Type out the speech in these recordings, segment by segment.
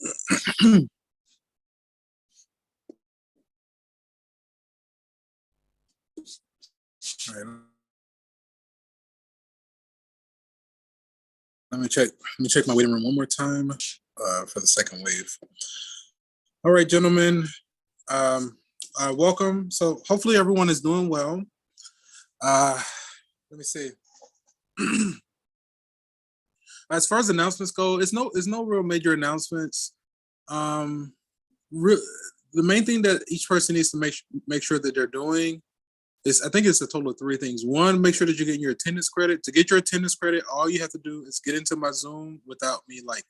All right. Let me check my waiting room one more time for the second wave. All right, gentlemen. Welcome. So hopefully everyone is doing well. Let me see. As far as announcements go, it's no real major announcements. The main thing that each person needs to make sure that they're doing is, I think it's a total of 3 things. One, make sure that you're getting your attendance credit. To get your attendance credit, all you have to do is get into my Zoom without me like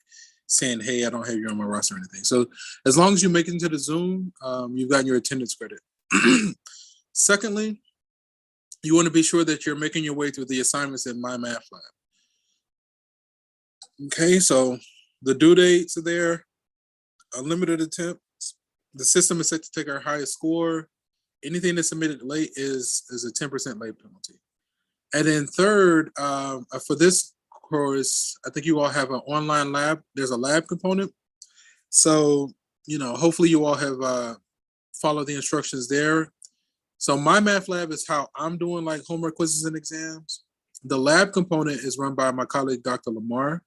saying, hey, I don't have you on my roster or anything. So as long as you make it into the Zoom, you've gotten your attendance credit. Secondly, you want to be sure that you're making your way through the assignments in My Math Lab. Okay, so the due dates are there, unlimited attempts. The system is set to take our highest score. Anything that's submitted late is a 10% late penalty. And then third, for this course, I think you all have an online lab. There's a lab component. So, hopefully you all have followed the instructions there. So My Math Lab is how I'm doing like homework quizzes and exams. The lab component is run by my colleague, Dr. Lamar.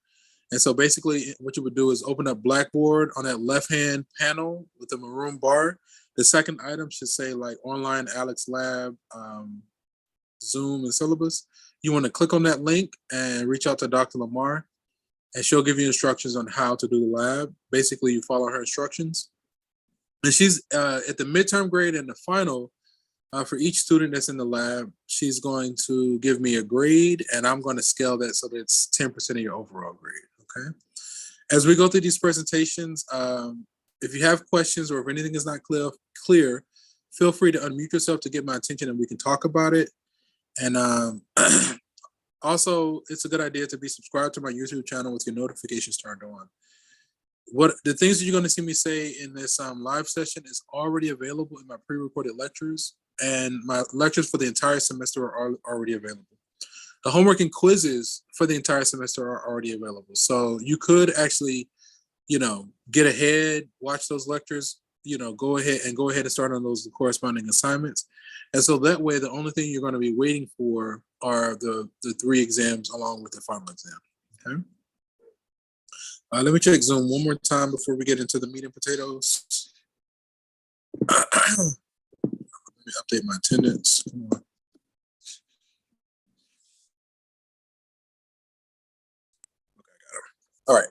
And so basically what you would do is open up Blackboard on that left-hand panel with the maroon bar. The second item should say like online Alex Lab, Zoom and syllabus. You want to click on that link and reach out to Dr. Lamar, and she'll give you instructions on how to do the lab. Basically, you follow her instructions. And she's at the midterm grade and the final, for each student that's in the lab, she's going to give me a grade, and I'm going to scale that so that it's 10% of your overall grade, okay? As we go through these presentations, if you have questions or if anything is not clear, feel free to unmute yourself to get my attention and we can talk about it. And also, it's a good idea to be subscribed to my YouTube channel with your notifications turned on. The things that you're going to see me say in this live session is already available in my pre-recorded lectures, and my lectures for the entire semester are already available. The homework and quizzes for the entire semester are already available. So you could actually, get ahead, watch those lectures, go ahead and start on those corresponding assignments. And so that way, the only thing you're going to be waiting for are the 3 exams along with the final exam, okay? Let me check Zoom one more time before we get into the meat and potatoes. Let me update my attendance. Okay, I got it. All right.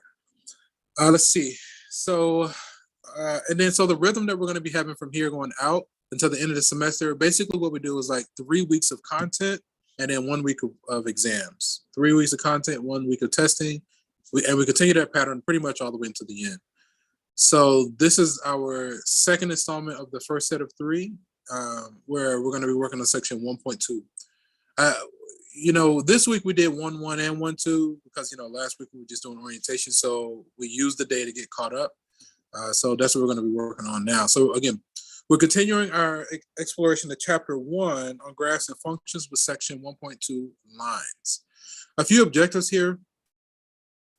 Let's see. So, so the rhythm that we're going to be having from here going out until the end of the semester, basically what we do is like 3 weeks of content and then 1 week of exams. 3 weeks of content, 1 week of testing. We continue that pattern pretty much all the way until the end. So this is our second installment of the first set of 3, where we're going to be working on section 1.2. This week we did 1.1 and 1.2 because, last week we were just doing orientation. So we used the day to get caught up. So that's what we're going to be working on now. So again, we're continuing our exploration of chapter 1 on graphs and functions with section 1.2 lines. A few objectives here.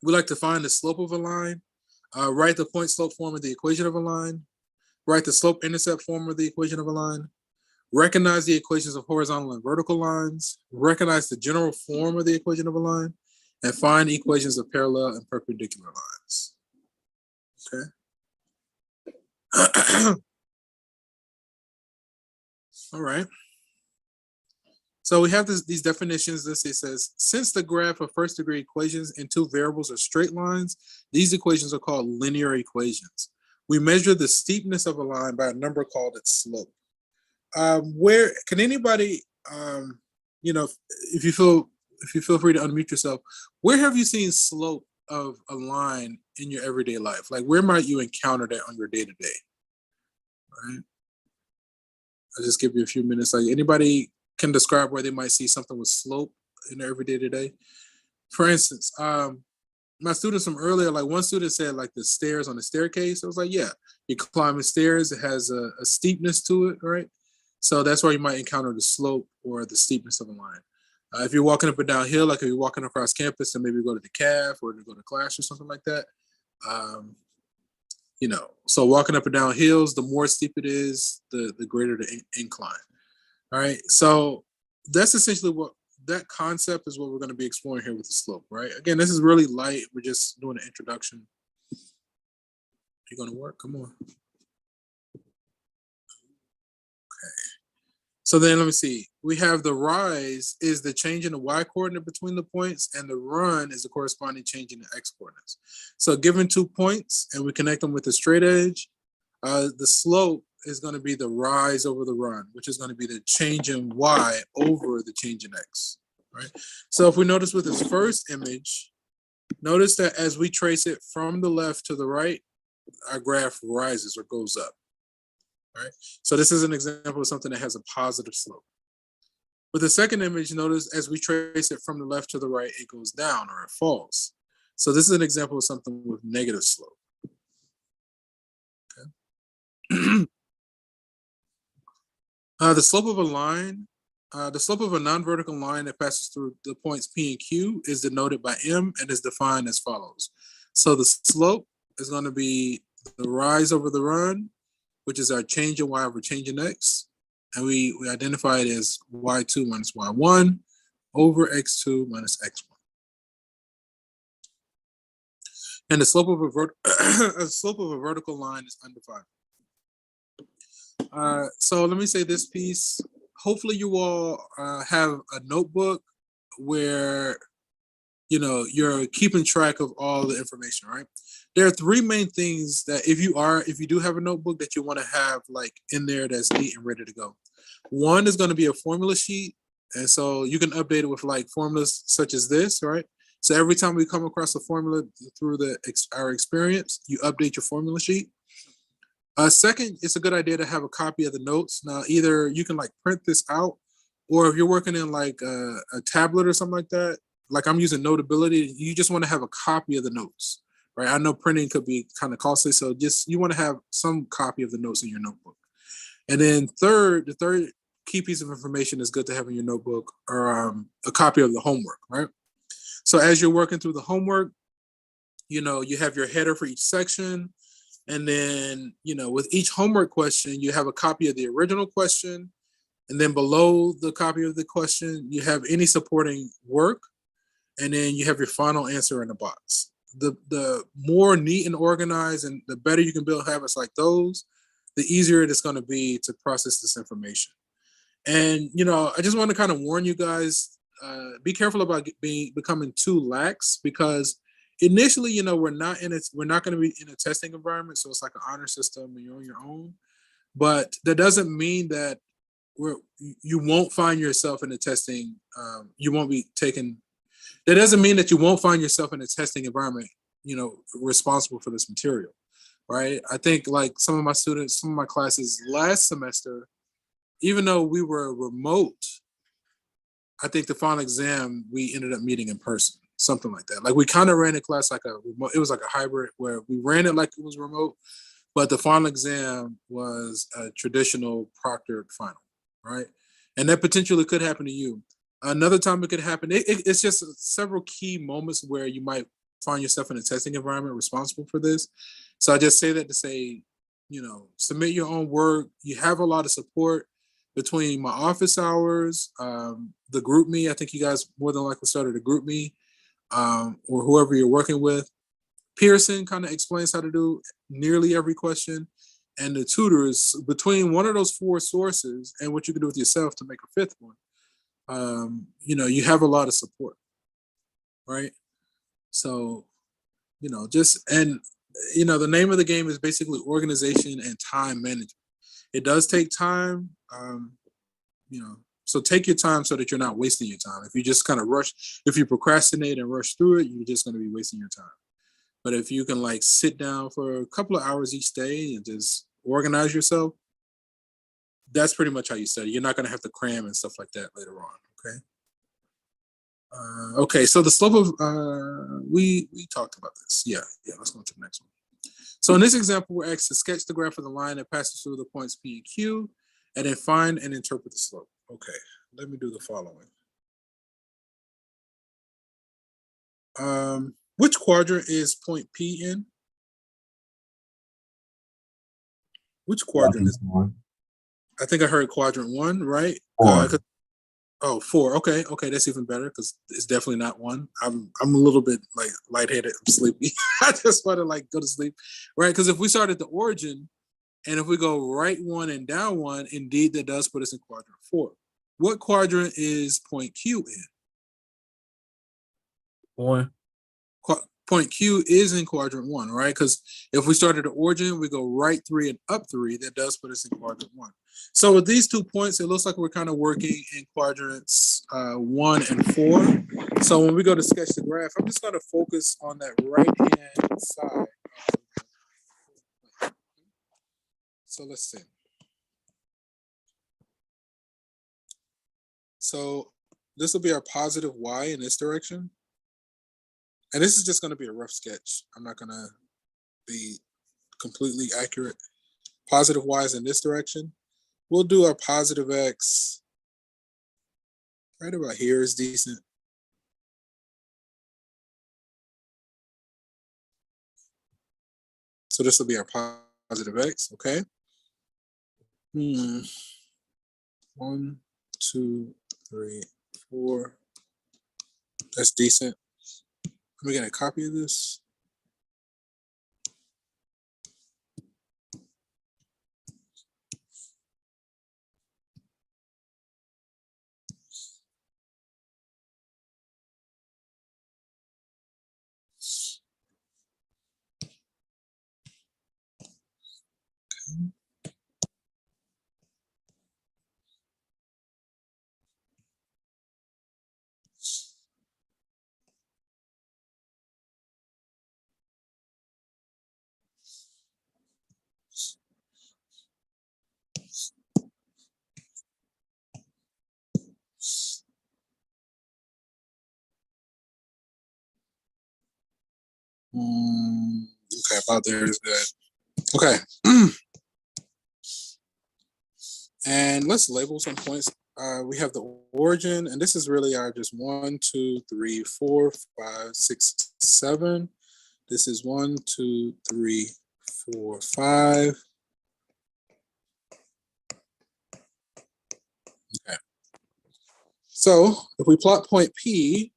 We like to find the slope of a line, write the point slope form of the equation of a line, write the slope intercept form of the equation of a line, recognize the equations of horizontal and vertical lines, recognize the general form of the equation of a line, and find equations of parallel and perpendicular lines. Okay. All right. So we have these definitions. It says, since the graph of first degree equations in 2 variables are straight lines, these equations are called linear equations. We measure the steepness of a line by a number called its slope. Where can anybody, if you feel free to unmute yourself, where have you seen slope of a line in your everyday life? Like, where might you encounter that on your day-to-day? Right. I'll just give you a few minutes. Like, anybody can describe where they might see something with slope in their everyday today. For instance, my students from earlier, like one student said like the stairs on the staircase. I was like, yeah, you're climbing stairs. It has a steepness to it, right? So that's where you might encounter the slope or the steepness of a line. If you're walking up and down hill, like if you're walking across campus and maybe go to the CAF or to go to class or something like that, So walking up and down hills, the more steep it is, the greater the incline. All right. So that's essentially what that concept is, what we're going to be exploring here with the slope, right? Again, this is really light. We're just doing an introduction. You're going to work? Come on. So then let me see. We have the rise is the change in the y coordinate between the points, and the run is the corresponding change in the x coordinates. So given 2 points and we connect them with a straight edge, the slope is going to be the rise over the run, which is going to be the change in y over the change in x, right? So if we notice with this first image, notice that as we trace it from the left to the right, our graph rises or goes up. Right? So this is an example of something that has a positive slope. With the second image, notice as we trace it from the left to the right, it goes down or it falls. So this is an example of something with negative slope. Okay. The slope of a line, the slope of a non-vertical line that passes through the points P and Q is denoted by M and is defined as follows. So the slope is going to be the rise over the run, which is our change in y over change in x. And we identify it as y2 minus y1 over x2 minus x1. And the slope of a vertical line is undefined. So let me say this piece. Hopefully you all have a notebook where you're keeping track of all the information, right? There are 3 main things that if you do have a notebook that you want to have like in there that's neat and ready to go. One is going to be a formula sheet. And so you can update it with like formulas such as this, right? So every time we come across a formula through our experience, you update your formula sheet. Second, it's a good idea to have a copy of the notes. Now, either you can like print this out, or if you're working in like a tablet or something like that, like I'm using Notability, you just want to have a copy of the notes, right? I know printing could be kind of costly, so you want to have some copy of the notes in your notebook. And then the third key piece of information is good to have in your notebook, or a copy of the homework, right? So as you're working through the homework, you have your header for each section. And then, with each homework question, you have a copy of the original question. And then below the copy of the question, you have any supporting work. And then you have your final answer in the box. The more neat and organized and the better you can build habits like those, the easier it is going to be to process this information. And, I just want to kind of warn you guys, be careful about becoming too lax, because initially, we're not going to be in a testing environment. So it's like an honor system and you're on your own. But that doesn't mean that you won't find yourself in a testing, you won't be taken. That doesn't mean that you won't find yourself in a testing environment, responsible for this material, right? I think like some of my classes last semester, even though we were remote, I think the final exam, we ended up meeting in person, something like that. Like we kind of ran a class like it was like a hybrid where we ran it like it was remote, but the final exam was a traditional proctored final, right? And that potentially could happen to you. Another time it could happen. It's just several key moments where you might find yourself in a testing environment responsible for this. So I just say that to say, submit your own work. You have a lot of support between my office hours, the group me. I think you guys more than likely started a group me, or whoever you're working with. Pearson kind of explains how to do nearly every question. And the tutors, between one of those 4 sources and what you can do with yourself to make a 5th one, you have a lot of support, right? So, the name of the game is basically organization and time management. It does take time, so take your time so that you're not wasting your time. If you just kind of rush, if you procrastinate and rush through it, you're just going to be wasting your time. But if you can like sit down for a couple of hours each day and just organize yourself, that's pretty much how you study. You're not going to have to cram and stuff like that later on. Okay. Okay. So the slope of we talked about this. Yeah. Let's go to the next one. So in this example, we're asked to sketch the graph of the line that passes through the points P and Q, and then find and interpret the slope. Okay. Let me do the following. Which quadrant is point P in? Which quadrant is? One. I think I heard quadrant 1, right? 4. 4. Okay, that's even better because it's definitely not 1. I'm a little bit like lightheaded. I'm sleepy. I just want to like go to sleep, right? Because if we start at the origin, and if we go right 1 and down 1, indeed that does put us in quadrant 4. What quadrant is point Q in? 1. Point Q is in quadrant 1, right? Because if we start at the origin, we go right 3 and up 3, that does put us in quadrant 1. So with these 2 points, it looks like we're kind of working in quadrants 1 and 4. So when we go to sketch the graph, I'm just going to focus on that right-hand side. So let's see. So this will be our positive y in this direction. And this is just going to be a rough sketch. I'm not going to be completely accurate. Positive y is in this direction. We'll do our positive x right about here is decent. So this will be our positive x, okay? 1, 2, 3, 4. That's decent. Let me get a copy of this. Okay, about there is good. Okay. And let's label some points. We have the origin, and this is really our just 1, 2, 3, 4, 5, 6, 7. This is 1, 2, 3, 4, 5. Okay. So if we plot point P,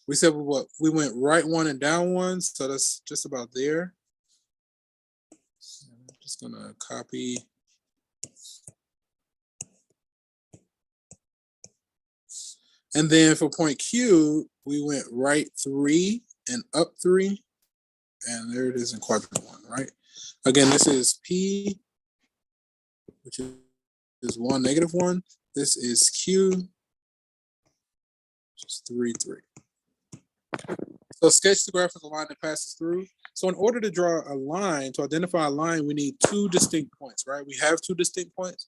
we said we went right 1 and down 1, so that's just about there. I'm just gonna copy. And then for point Q, we went right 3 and up 3, and there it is in quadrant 1, right? Again, this is P, which is 1, -1. This is Q, which is 3, 3. So sketch the graph of the line that passes through. So in order to draw a line, to identify a line, we need 2 distinct points, right? We have 2 distinct points.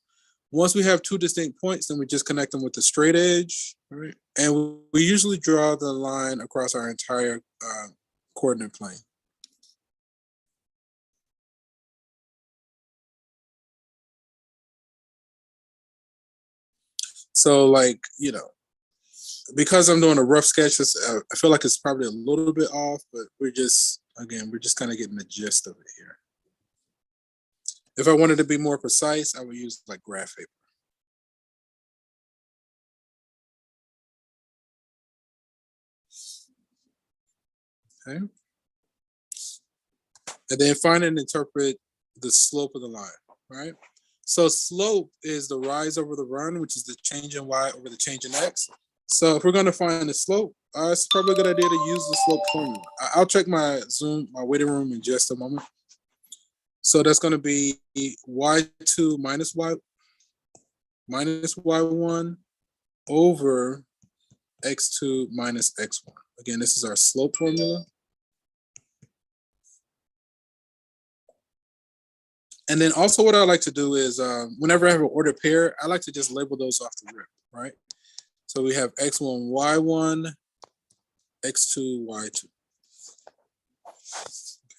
Once we have 2 distinct points, then we just connect them with the straight edge, right? And we usually draw the line across our entire coordinate plane. So like, you know, because I'm doing a rough sketch, I feel like it's probably a little bit off, but we're just kind of getting the gist of it here. If I wanted to be more precise, I would use like graph paper. Okay. And then find and interpret the slope of the line, right? So slope is the rise over the run, which is the change in y over the change in x. So if we're going to find the slope, it's probably a good idea to use the slope formula. I'll check my my waiting room in just a moment. So that's going to be y2 minus y1 over x2 minus x1. Again, this is our slope formula. And then also what I like to do is whenever I have an ordered pair, I like to just label those off the rip, right? So we have x1, y1, x2, y2.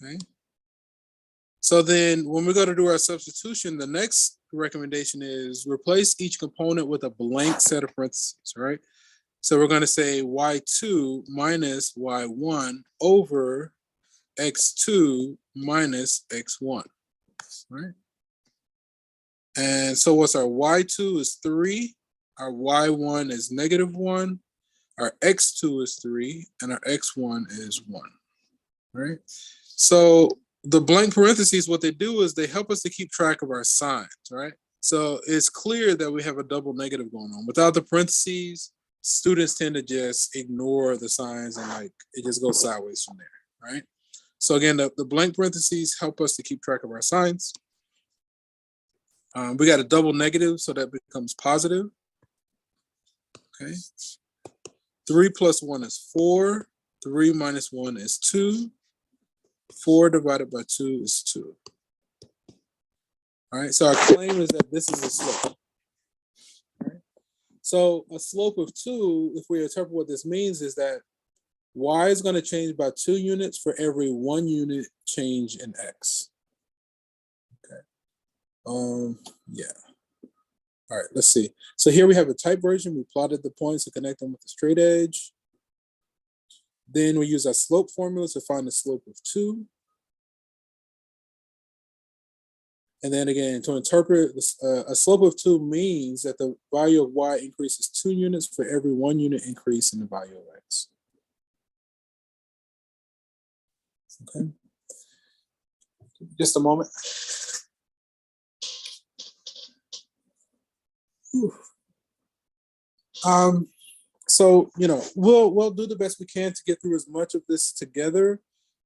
Okay. So then when we go to do our substitution, the next recommendation is replace each component with a blank set of parentheses, right? So we're going to say y2 minus y1 over x2 minus x1, right? And so what's our y2 is 3, our y1 is -1, our x2 is 3, and our x1 is 1, right? So the blank parentheses, what they do is they help us to keep track of our signs, right? So it's clear that we have a double negative going on. Without the parentheses, students tend to just ignore the signs and like it just goes sideways from there, right? So again, the blank parentheses help us to keep track of our signs. We got a double negative, so that becomes positive. Okay. 3 plus 1 is 4. 3 minus 1 is 2. 4 divided by 2 is 2. All right, so our claim is that this is a slope. All right? So a slope of 2, if we interpret what this means, is that y is going to change by 2 units for every 1 unit change in x. Okay. Yeah. All right, let's see. So here we have a type version. We plotted the points to connect them with the straight edge. Then we use our slope formula to find the slope of 2. And then again, to interpret this, a slope of 2 means that the value of y increases 2 units for every 1 unit increase in the value of x. Okay. Just a moment. Whew. So we'll do the best we can to get through as much of this together.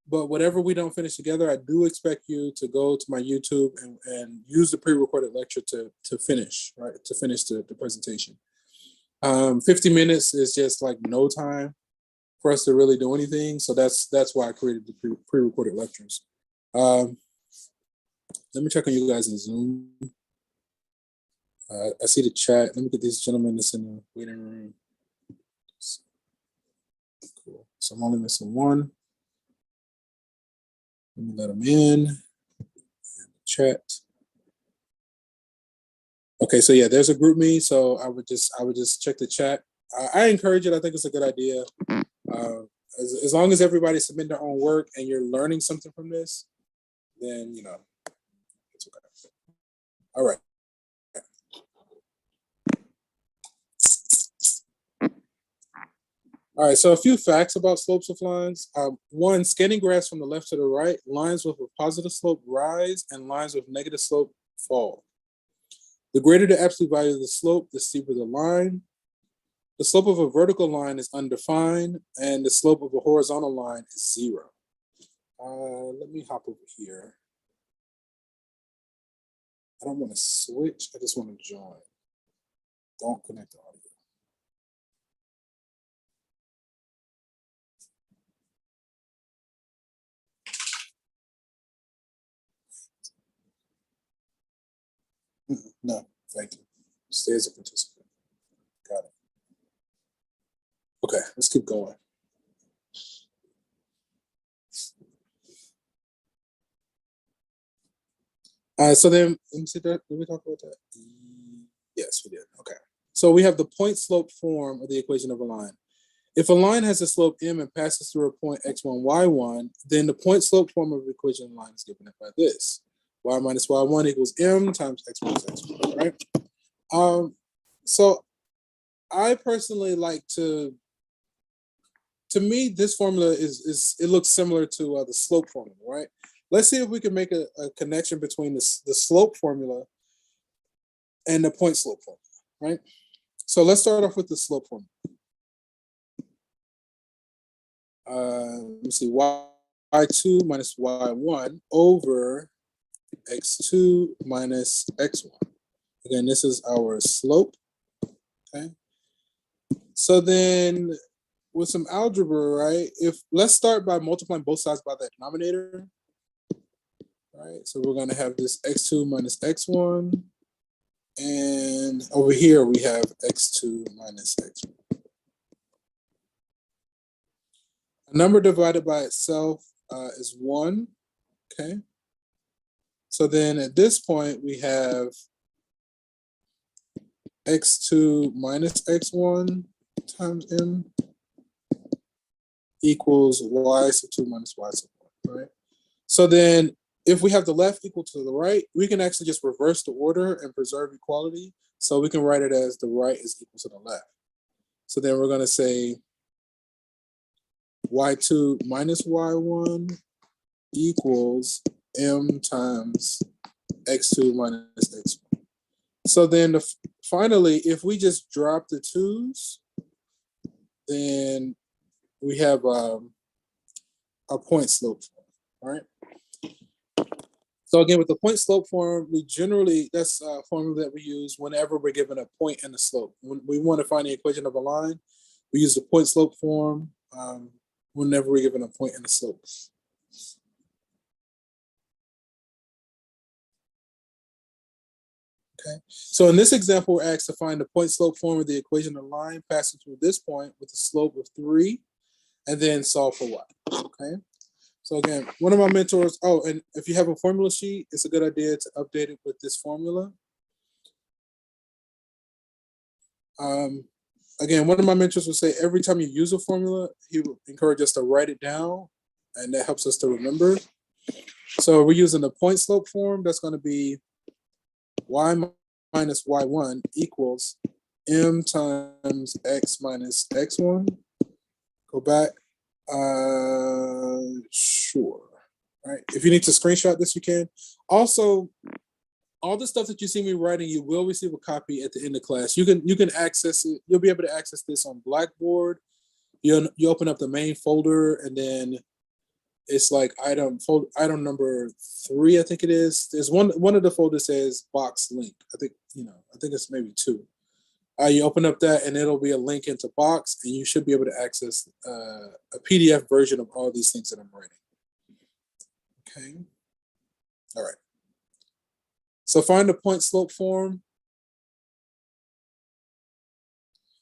But whatever we don't finish together, I do expect you to go to my YouTube and use the pre-recorded lecture to finish, right? To finish the presentation. 50 minutes is just like no time for us to really do anything. So that's why I created the pre-recorded lectures. Let me check on you guys in Zoom. I see the chat. Let me get these gentlemen that's in the waiting room. Cool. So I'm only missing one. Let me let them in. Chat. Okay, so yeah, there's a group me. So I would just check the chat. I encourage it. I think it's a good idea. As long as everybody submit their own work and you're learning something from this, then it's okay. All right. All right, so a few facts about slopes of lines. One, scanning graphs from the left to the right, lines with a positive slope rise and lines with negative slope fall. The greater the absolute value of the slope, the steeper the line. The slope of a vertical line is undefined, and the slope of a horizontal line is 0. Let me hop over here. I don't want to switch, I just want to join. Don't connect the audio. No, thank you. Stay as a participant. Got it. Okay, let's keep going. So then, let me see that. Did we talk about that? Yes, we did. Okay. So we have the point slope form of the equation of a line. If a line has a slope m and passes through a point x1, y1, then the point slope form of the equation of a line is given by this. Y minus y1 equals m times x minus x1, right? So I personally like to me, this formula it looks similar to the slope formula, right? Let's see if we can make a connection between the slope formula and the point slope formula, right? So let's start off with the slope formula. Let me see, y2 minus y1 over x2 minus x1. Again, this is our slope, okay? So then with some algebra, right? Let's start by multiplying both sides by the denominator, right? So we're gonna have this x2 minus x1, and over here we have x2 minus x1. A number divided by itself is 1, okay? So then at this point we have x2 minus x1 times m equals y sub 2 minus y sub 1. right? So then if we have the left equal to the right, we can actually just reverse the order and preserve equality. So we can write it as the right is equal to the left. So then we're going to say y2 minus y1 equals m times x2 minus x1. So then finally, if we just drop the 2's, then we have a point slope form, right? So again, with the point slope form, we generally, that's a formula that we use whenever we're given a point and a slope. When we want to find the equation of a line, we use the point slope form whenever we're given a point and a slope. Okay, so in this example, we're asked to find the point slope form of the equation of a line passing through this point with a slope of 3, and then solve for y. Okay, so again, one of my mentors, oh, and if you have a formula sheet, it's a good idea to update it with this formula. Again, one of my mentors would say every time you use a formula, he would encourage us to write it down, and that helps us to remember. So we're using the point slope form. That's going to be y minus y1 equals m times x minus x1. Go back. Sure. Right. If you need to screenshot this, you can. Also, all the stuff that you see me writing, you will receive a copy at the end of class. You can access it. You'll be able to access this on Blackboard. You open up the main folder, and then it's like item number 3, I think it is. There's one of the folders says box link. I think it's maybe 2. You open up that, and it'll be a link into Box, and you should be able to access a PDF version of all these things that I'm writing. Okay. All right. So find the point slope form.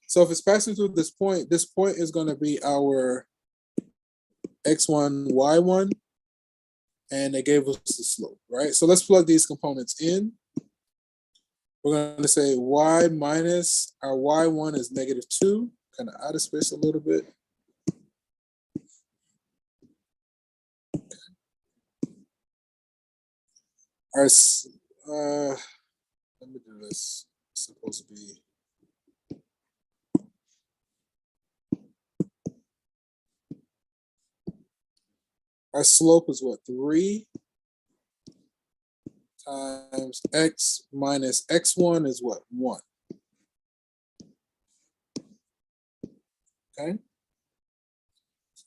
So if it's passing through this point is going to be our x1, y1, and they gave us the slope, right? So let's plug these components in. We're going to say y minus our y1 is -2, kind of out of space a little bit. Our, let me do this. It's supposed to be. Our slope is what, 3 times x minus x1 is what, 1. Okay.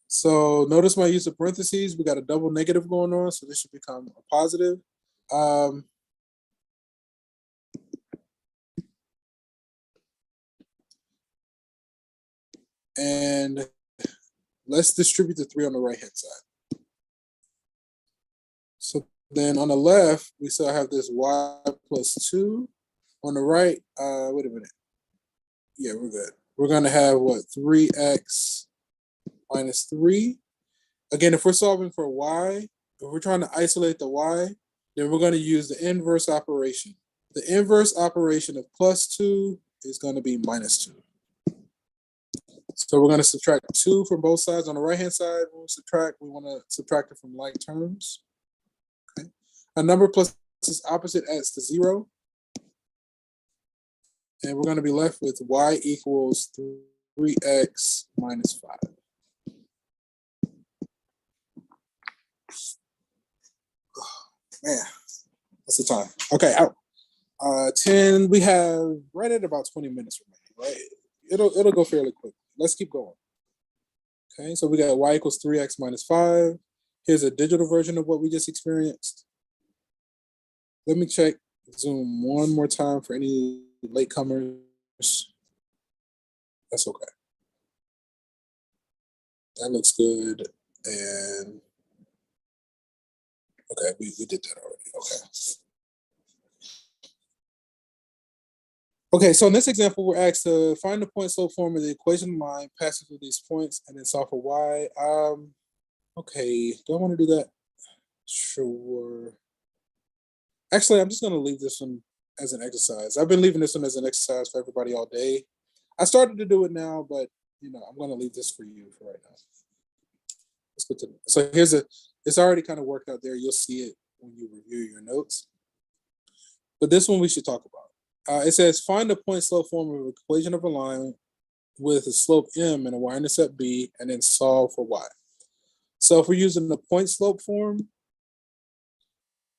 So notice my use of parentheses. We got a double negative going on, so this should become a positive. And let's distribute the 3 on the right-hand side. So then on the left, we still have this y plus 2. On the right, wait a minute. Yeah, we're good. We're going to have what, 3x minus 3. Again, if we're solving for y, if we're trying to isolate the y, then we're going to use the inverse operation. The inverse operation of +2 is going to be -2. So we're going to subtract 2 from both sides. On the right-hand side, we want to subtract it from like terms. Okay. A number plus its opposite adds to 0. And we're going to be left with y equals 3x minus 5. Oh, man, that's the time. Okay, out. 10, we have right at about 20 minutes remaining, right? It'll go fairly quick. Let's keep going. Okay, so we got y equals 3x minus 5. Here's a digital version of what we just experienced. Let me check Zoom one more time for any latecomers. That's okay. That looks good. And okay, we did that already. Okay. Okay, so in this example, we're asked to find the point slope form of the equation line passing through these points and then solve for y. Okay, do I want to do that? Sure. Actually, I'm just going to leave this one as an exercise. I've been leaving this one as an exercise for everybody all day. I started to do it now, but I'm going to leave this for you for right now. Let's go to so It's already kind of worked out there. You'll see it when you review your notes. But this one we should talk about. It says, find the point slope form of an equation of a line with a slope m and a y-intercept b, and then solve for y. So if we're using the point slope form,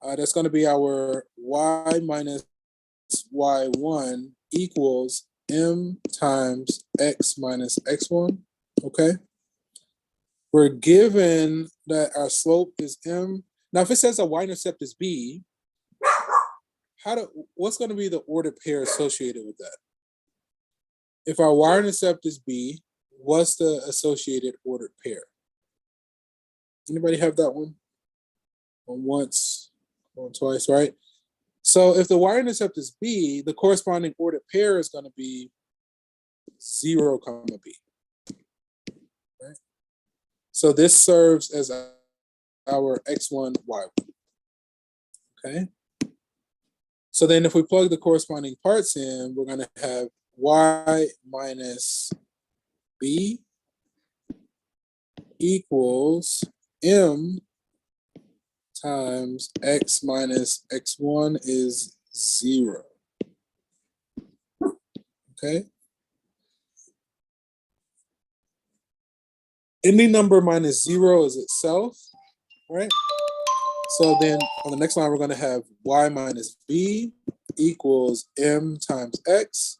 that's going to be our y minus y1 equals m times x minus x1, okay? We're given that our slope is m. Now, if it says a y-intercept is b, what's going to be the ordered pair associated with that? If our y-intercept is b, what's the associated ordered pair? Anybody have that one? On once, on twice, right? So if the y-intercept is b, the corresponding ordered pair is going to be 0, b. Right? So this serves as our x1, y1. Okay? So then if we plug the corresponding parts in, we're going to have y minus b equals m times x minus x1 is 0. Okay? Any number minus 0 is itself, right? So then on the next line, we're going to have y minus b equals m times x.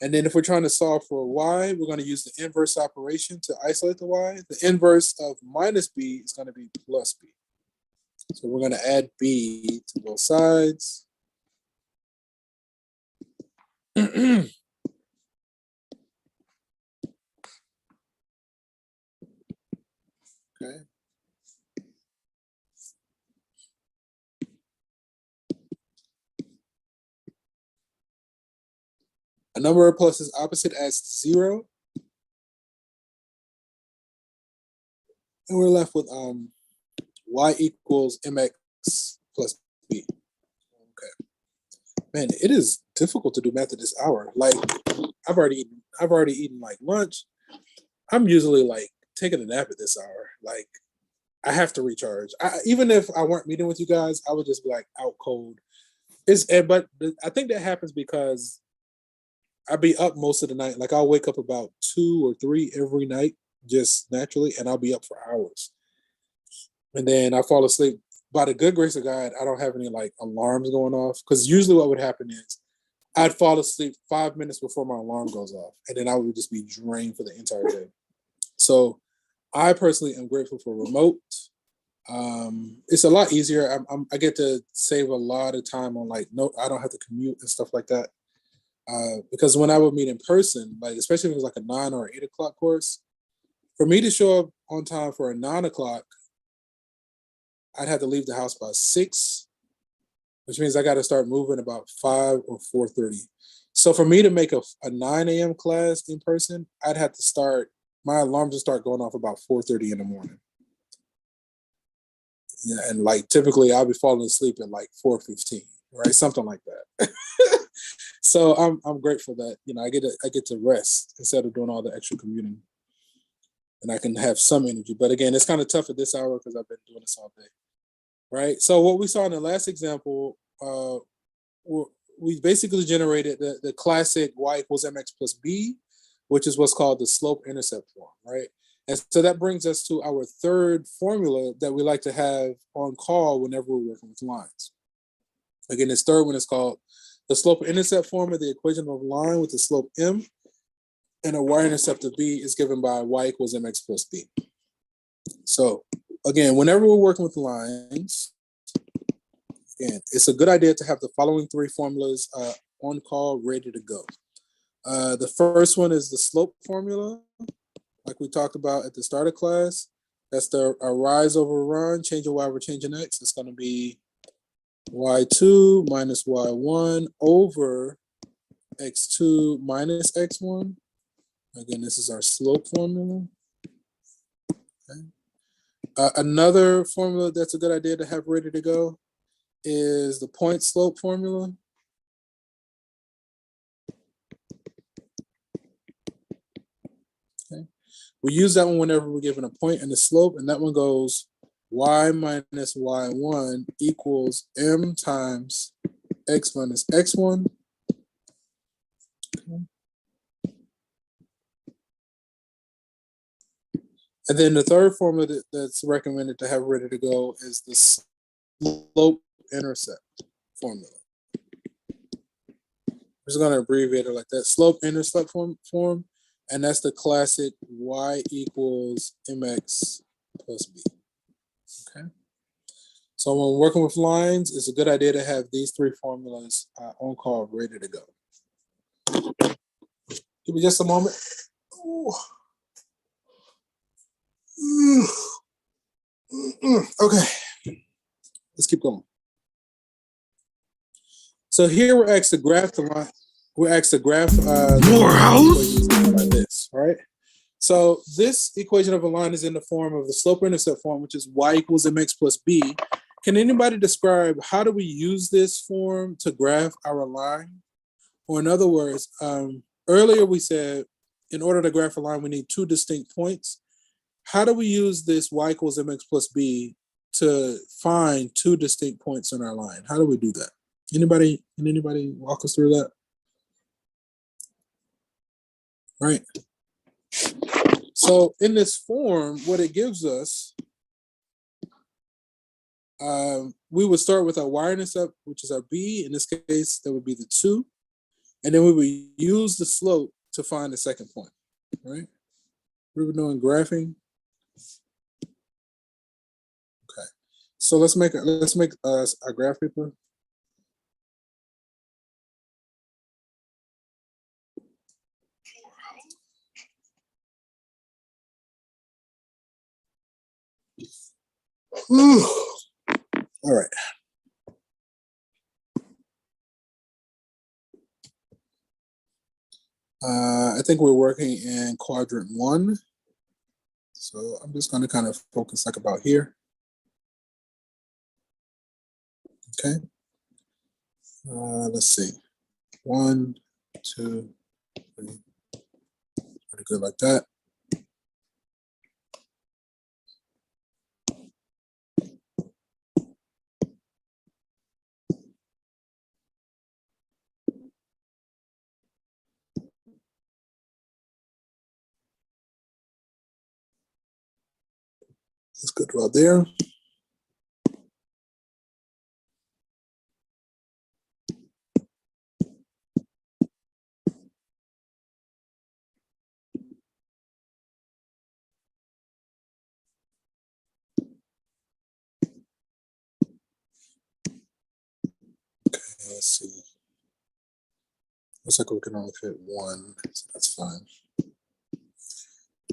And then if we're trying to solve for y, we're going to use the inverse operation to isolate the y. The inverse of minus b is going to be plus b. So we're going to add b to both sides. Okay. A number of pluses opposite adds to 0. And we're left with y equals mx plus b. Okay. Man, it is difficult to do math at this hour. Like, I've already eaten like lunch. I'm usually like taking a nap at this hour. Like, I have to recharge. Even if I weren't meeting with you guys, I would just be like out cold. But I think that happens because I'd be up most of the night. Like, I'll wake up about 2 or 3 every night, just naturally, and I'll be up for hours. And then I fall asleep. By the good grace of God, I don't have any like alarms going off. Because usually what would happen is I'd fall asleep 5 minutes before my alarm goes off, and then I would just be drained for the entire day. So I personally am grateful for remote. It's a lot easier. I get to save a lot of time on I don't have to commute and stuff like that. Because when I would meet in person, like especially if it was like a 9 or 8 o'clock course, for me to show up on time for a 9 o'clock, I'd have to leave the house by 6, which means I got to start moving about 5 or 4:30. So for me to make a 9 a.m. class in person, I'd have to my alarms would start going off about 4:30 in the morning. Yeah, and like typically I'll be falling asleep at like 4:15, right? Something like that. So I'm grateful that I get to rest instead of doing all the extra commuting, and I can have some energy. But again, it's kind of tough at this hour because I've been doing this all day, right? So what we saw in the last example, we basically generated the classic y equals mx plus b, which is what's called the slope-intercept form, right? And so that brings us to our third formula that we like to have on call whenever we're working with lines. Again, this third one is called the slope-intercept form of the equation of a line with the slope m, and a y-intercept of b is given by y equals mx plus b. So again, whenever we're working with lines, again, it's a good idea to have the following 3 formulas on call, ready to go. The first one is the slope formula, like we talked about at the start of class. That's the rise over run, change of y over change in x. It's going to be y2 minus y1 over x2 minus x1. Again, this is our slope formula. Okay. Another formula that's a good idea to have ready to go is the point slope formula. Okay. We use that one whenever we're given a point and a slope, and that one goes y minus y1 equals m times x minus x1. Okay. And then the third formula that's recommended to have ready to go is the slope-intercept formula. I'm just going to abbreviate it like that. Slope-intercept form, and that's the classic y equals mx plus b. Okay. So when working with lines, it's a good idea to have these three formulas on call ready to go. Give me just a moment. Ooh. Okay, let's keep going. So here we're asked to graph the line. We're asked to graph Morehouse like this, right? So this equation of a line is in the form of the slope-intercept form, which is y equals mx plus b. Can anybody describe how do we use this form to graph our line? Or in other words, earlier we said in order to graph a line, we need two distinct points. How do we use this y equals mx plus b to find two distinct points in our line? How do we do that? Can anybody walk us through that? Right. So in this form, what it gives us, we would start with our y-intercept, which is our b. In this case, that would be the 2. And then we would use the slope to find the second point, right? What are we doing, graphing? Okay. So let's make our graph paper. All right. I think we're working in quadrant 1. So I'm just going to kind of focus like about here. Okay. Let's see. 1, 2, 3. Pretty good like that. That's good right there. Okay, let's see. Looks like we can only fit 1, so that's fine.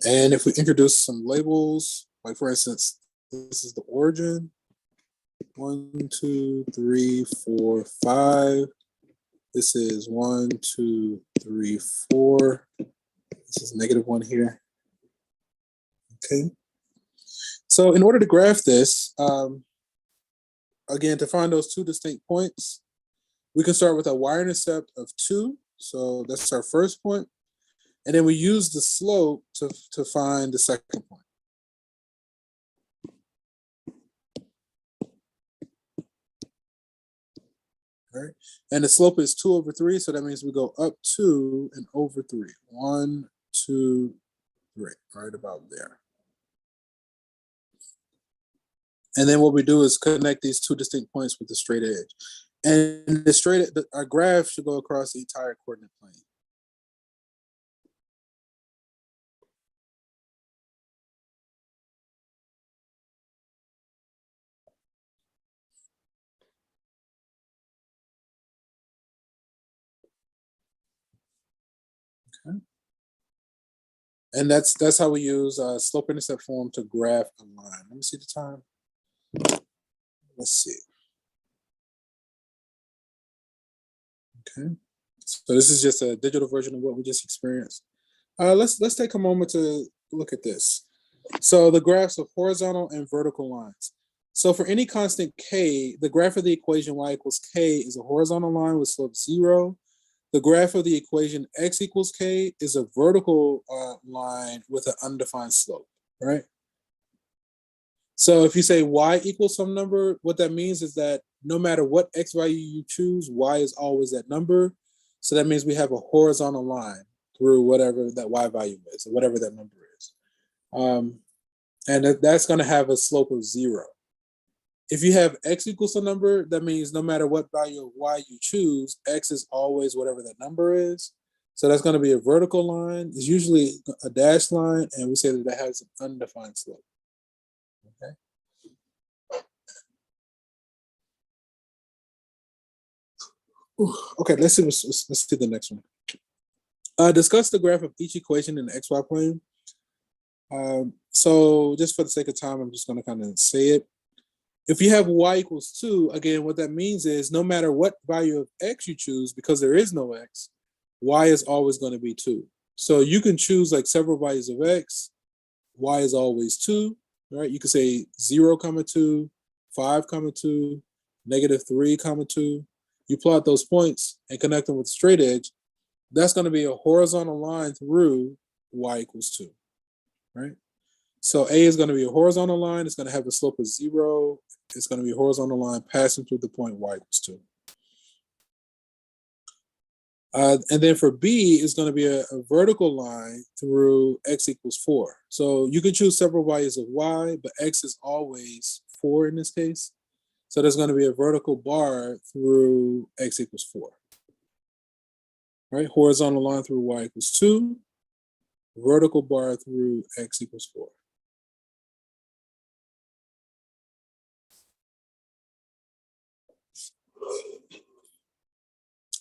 And if we introduce some labels, like for instance, this is the origin. 1, 2, 3, 4, 5. This is 1, 2, 3, 4. This is -1 here. Okay. So in order to graph this, again, to find those two distinct points, we can start with a y-intercept of 2. So that's our first point. And then we use the slope to find the second point. All right. And the slope is 2 over 3. So that means we go up 2 and over 3. 1, 2, 3, right about there. And then what we do is connect these two distinct points with the straight edge. And our graph should go across the entire coordinate plane. Okay. And that's how we use slope-intercept form to graph a line. Let me see the time. Let's see. Okay. So this is just a digital version of what we just experienced. Let's take a moment to look at this. So the graphs of horizontal and vertical lines. So for any constant k, the graph of the equation y equals k is a horizontal line with slope 0. The graph of the equation x equals k is a vertical line with an undefined slope, right? So if you say y equals some number, what that means is that no matter what x value you choose, y is always that number. So that means we have a horizontal line through whatever that y value is, or whatever that number is. And that's going to have a slope of 0. If you have x equals a number, that means no matter what value of y you choose, x is always whatever that number is. So that's going to be a vertical line. It's usually a dashed line, and we say that that has an undefined slope. Okay. Okay, let's see the next one. Discuss the graph of each equation in the xy plane. So just for the sake of time, I'm just going to kind of say it. If you have y equals 2, again, what that means is no matter what value of x you choose, because there is no x, y is always going to be 2. So you can choose like several values of x. Y is always 2, right? You can say 0, 2, 5, 2, -3, 2. You plot those points and connect them with a straight edge. That's going to be a horizontal line through y equals 2, right? So A is going to be a horizontal line. It's going to have a slope of 0. It's going to be a horizontal line passing through the point y equals 2. And then for B, it's going to be a vertical line through x equals 4. So you can choose several values of y, but x is always 4 in this case. So there's going to be a vertical bar through x equals 4. Right? Horizontal line through y equals 2. Vertical bar through x equals 4.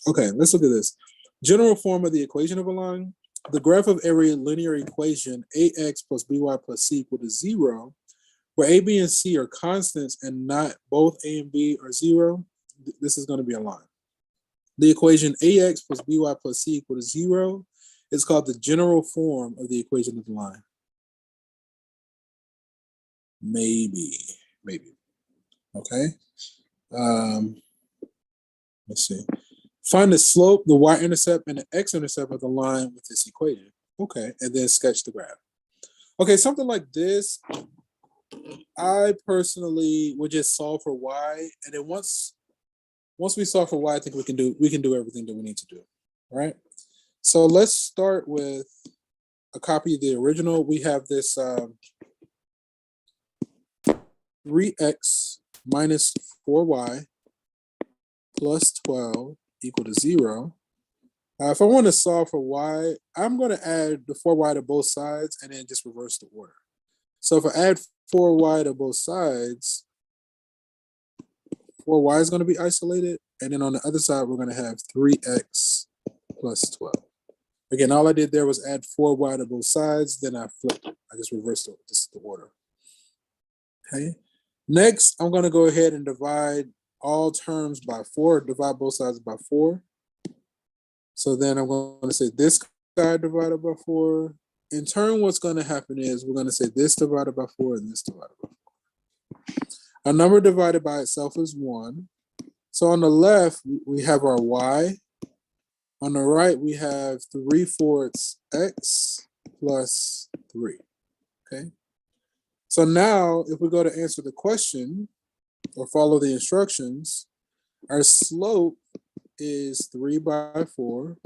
Okay, let's look at this. General form of the equation of a line. The graph of every linear equation, ax plus by plus c equal to 0, where a, b, and c are constants and not both a and b are 0, this is going to be a line. The equation ax plus by plus c equal to 0 is called the general form of the equation of the line. Maybe. Okay. Let's see. Find the slope, the y-intercept, and the x-intercept of the line with this equation. Okay, and then sketch the graph. Okay, something like this, I personally would just solve for y, and then once we solve for y, I think we can do everything that we need to do. All right. So let's start with a copy of the original. We have this 3x minus 4y plus 12 equal to 0. If I want to solve for y, I'm going to add the 4y to both sides and then just reverse the order. So if I add 4y to both sides, 4y is going to be isolated. And then on the other side, we're going to have 3x plus 12. Again, all I did there was add 4y to both sides. Then I flipped it. I just reversed the order. Okay. Next, I'm going to go ahead and divide all terms by 4, divide both sides by 4. So then I'm going to say this guy divided by 4. In turn, what's going to happen is we're going to say this divided by 4 and this divided by 4. A number divided by itself is 1. So on the left, we have our y. On the right, we have 3/4 x plus 3. Okay. So now, if we go to answer the question or follow the instructions, our slope is 3 by 4.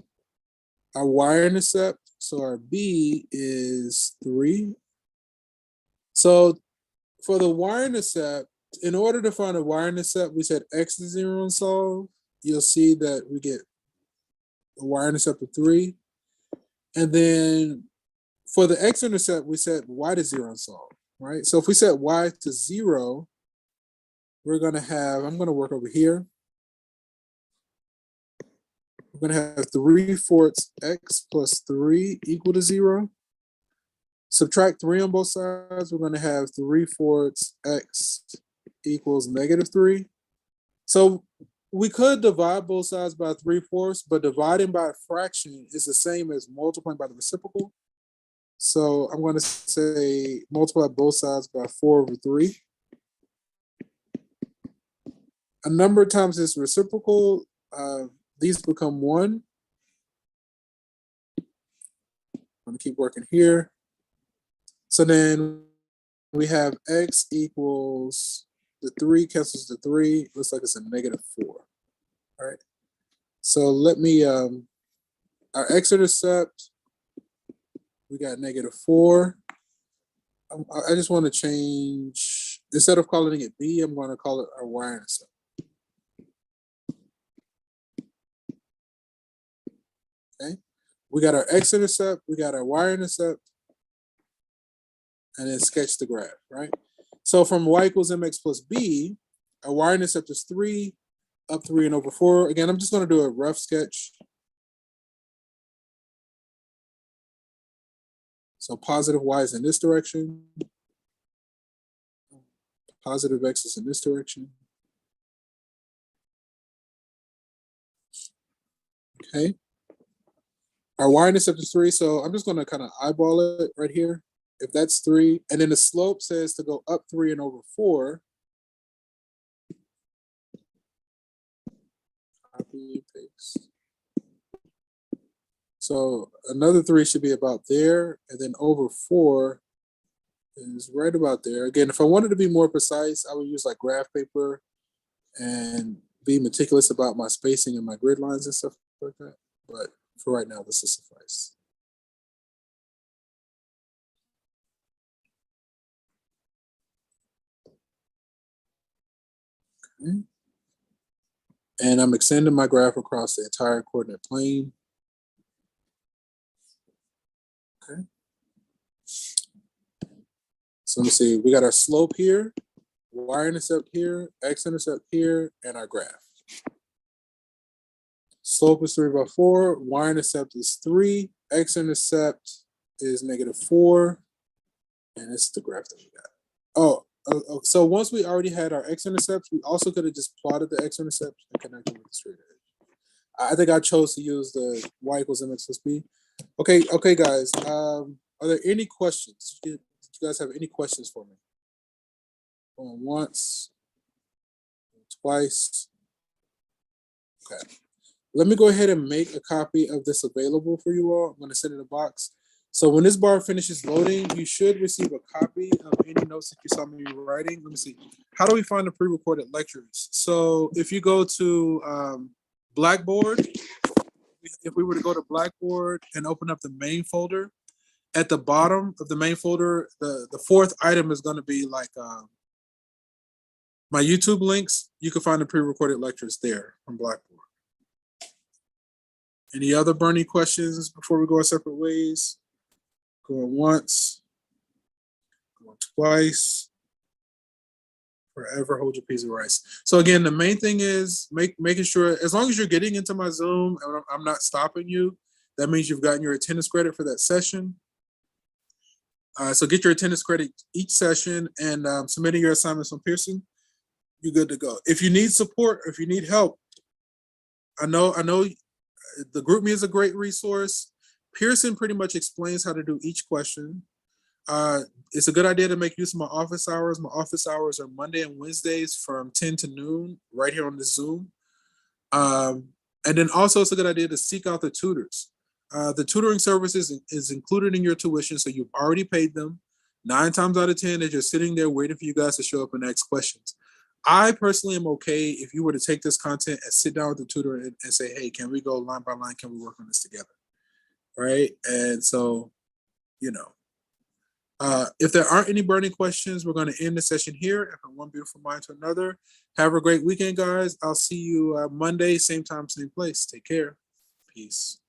Our y-intercept, so our b is 3. So for the y-intercept, in order to find a y-intercept, we said x is 0 and solve. You'll see that we get a y-intercept of 3. And then for the x-intercept, we set y to 0 and solve, right? So if we set y to 0, we're going to have, I'm going to work over here. We're going to have 3/4 x plus 3 equal to 0. Subtract 3 on both sides. We're going to have 3/4 x equals -3. So we could divide both sides by 3/4, but dividing by a fraction is the same as multiplying by the reciprocal. So I'm going to say multiply both sides by 4/3. A number times this reciprocal, these become 1. I'm going to keep working here. So then we have x equals the 3 cancels the 3. Looks like it's a -4. All right. So let me our x-intercept, we got -4. I just want to change, instead of calling it b, I'm going to call it our y-intercept. Okay. We got our x-intercept, we got our y-intercept, and then sketch the graph, right? So from y equals mx plus b, our y-intercept is 3, up 3 and over 4. Again, I'm just going to do a rough sketch. So positive y is in this direction. Positive x is in this direction. Okay. Our y-intercept is 3, so I'm just going to kind of eyeball it right here. If that's 3, and then the slope says to go up 3 and over 4. Copy, paste. So another 3 should be about there, and then over 4 is right about there. Again, if I wanted to be more precise, I would use like graph paper and be meticulous about my spacing and my grid lines and stuff like that. But for right now, this will suffice. Okay. And I'm extending my graph across the entire coordinate plane. Okay. So let me see, we got our slope here, y-intercept here, x-intercept here, and our graph. Slope is 3/4, y-intercept is 3, x-intercept is -4, and it's the graph that we got. Oh, so once we already had our x-intercepts, we also could have just plotted the x-intercepts and connected with the straight edge. I think I chose to use the y equals mx plus b. Okay, guys. Are there any questions? Do you guys have any questions for me? Going once, twice. Okay. Let me go ahead and make a copy of this available for you all. I'm going to send it in a box. So when this bar finishes loading, you should receive a copy of any notes that you saw me writing. Let me see. How do we find the pre-recorded lectures? So if you go to Blackboard, if we were to go to Blackboard and open up the main folder, at the bottom of the main folder, the fourth item is going to be like my YouTube links. You can find the pre-recorded lectures there from Blackboard. Any other burning questions before we go our separate ways? Going once, going twice. Forever hold your piece of rice. So again, the main thing is making sure, as long as you're getting into my Zoom and I'm not stopping you, that means you've gotten your attendance credit for that session. So get your attendance credit each session and submitting your assignments on Pearson, you're good to go. If you need support, if you need help, I know the GroupMe is a great resource. Pearson pretty much explains how to do each question. It's a good idea to make use of my office hours. My office hours are Monday and Wednesdays from 10 to noon right here on the Zoom. And then also it's a good idea to seek out the tutors. The tutoring services is included in your tuition, so you've already paid them. 9 times out of 10, they're just sitting there waiting for you guys to show up and ask questions. I personally am okay if you were to take this content and sit down with the tutor and say, hey, can we go line by line? Can we work on this together? Right? And so, if there aren't any burning questions, we're going to end the session here. From one beautiful mind to another. Have a great weekend, guys. I'll see you Monday, same time, same place. Take care. Peace.